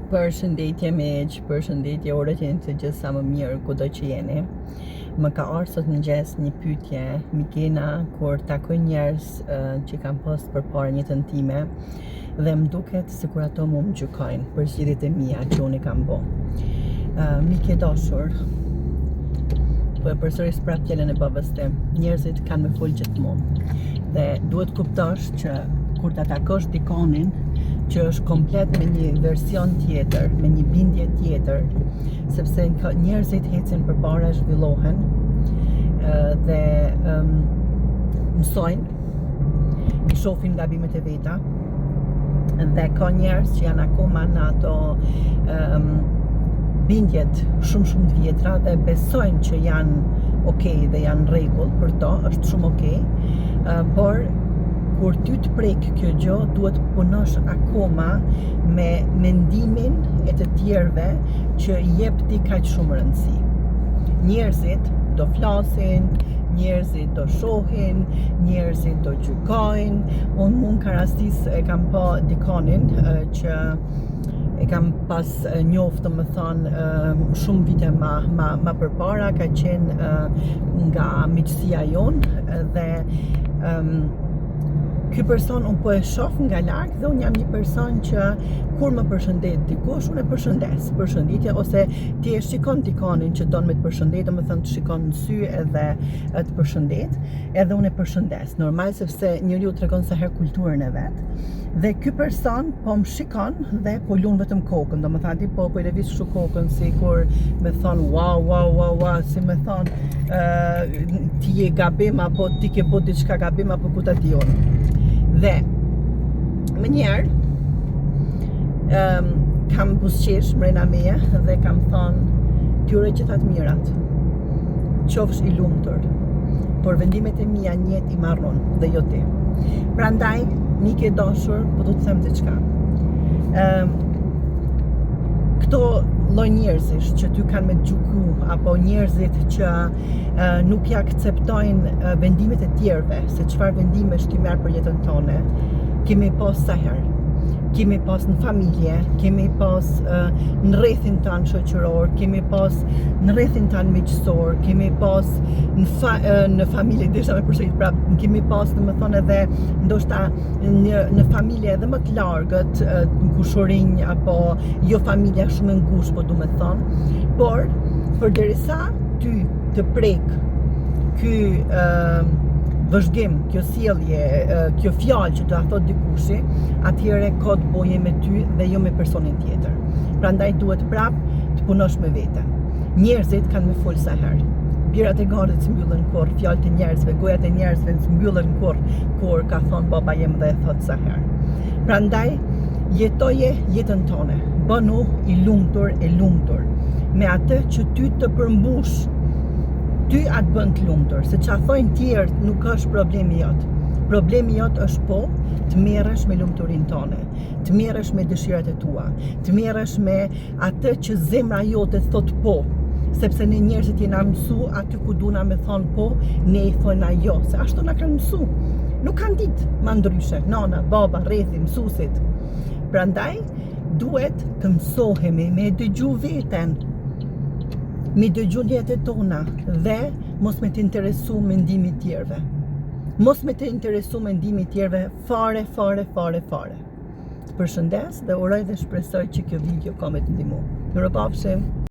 Përshëndetje miq, përshëndetje, uroj të jeni të gjithë sa më mirë kudo që jeni. Më ka ardhur sot mëngjes një pyetje, Mikena, kur takoj njerëz që kanë pas përpara në jetën time dhe më duket sikur ato më gjykojnë për zgjedhjet e mia që unë kam bë. Mikë dashur, po e përsëris prapë fjalën e babës tim. Njerëzit kanë me fol gjithmonë dhe duhet kuptosh që kur ta takosh dikonin që është komplet me një version tjetër, me një bindje tjetër, sepse njerëzit ecin përpara, zhvillohen dhe mësojnë, i shohin gabimet e veta, dhe ka njerëz që janë akoma në ato bindjet shumë të vjetra dhe besojnë që janë okay dhe janë rregull për to, është shumë okay, por kur ty të prek kjo gjë, duhet punosh akoma me mendimin e të tjerëve që jep ti kaq shumë rëndësi. Njerëzit do flasin, njerëzit do shohin, njerëzit do gjykojnë. Unë mund ka rastis e kam pa dikonin që e kam pas njoftë, më thonë, shumë vite ma përpara, ka qenë nga miqësia jonë dhe ky person unë po e shoh nga larg dhe unë jam një person që kur më përshëndet dikush, unë e përshëndes, përshëndetje, ose ti e shikon dikonin që don me të përshëndet, domethënë të shikon në sy edhe të përshëndet, edhe unë e përshëndes. Normal, sepse njeriu tregon sa herë kulturën e vet. Dhe ky person po më shikon dhe po lun vetëm kokën, domethënë ti po i lëviz kështu kokën si kur me thon wow, si me thon ti je gabim apo ti ke bë diçka gabim apo ku ta di unë. Dhe më njerë kam buzëqish mrena meje dhe kam thonë ty uroj gjithat mirat, qofsh i lumtur, por vendimet e mia njet i marron dhe jo ti. Prandaj, Mikë e dashur, po du të them diçka. Këto lloj njerëzish që ty kanë me të gjyku, apo njerëzit që nuk ja akceptojnë vendimet e tjerëve, se çfarë vendimesh ti merr për jetën tone, kemi pas sa herë. Kemi pas në familje, kemi pas në rrethin tanë shoqëror, kemi pas në rrethin tanë miqësor, kemi pas në familje, desha me përsërit prapë, kemi pas domethënë edhe ndoshta në familje edhe më të largët, në kushurinj apo jo familja shumë e ngushtë, po du me thonë, por përderisa ty të prek ky vëzhgim, kjo sjellje, kjo fjalë që do ta thot dikushi, atëherë ka të bëjë me ty dhe jo me personin tjetër. Prandaj duhet prap të punosh me veten. Njerëzit kanë me fol sa herë. Birat e gardit s'mbyllen kurrë, fjalët e njerëzve, gojat e njerëzve s'mbyllen kurrë, kur ka thon baba jem dhe e thot sa herë. Prandaj jetoje jetën tone. Bënu i lumtur me atë që ty të përmbush. Ty atë bën të lumtur, se qa thojnë tjerë nuk është problemi jot. Problemi jot është po të merresh me lumturinë tone, të merresh me dëshirat e tua, të merresh me atë që zemra jote thot po, sepse ne njerëzit jena mësu aty ku duna me thonë po, ne i thojna jo, se ashtu na kanë mësu. Nuk kanë ditë ma ndryshe, nana, baba, rrethi, mësuesit. Prandaj duhet të mësohemi me dëgju veten, mi dëgju jetët tona dhe mos me të interesu mendimi tjerve. Mos me të interesu mendimi tjerve fare. Të përshëndes dhe uroj dhe shpresoj që kjo video ka me të ndihmu. Mirupafshim.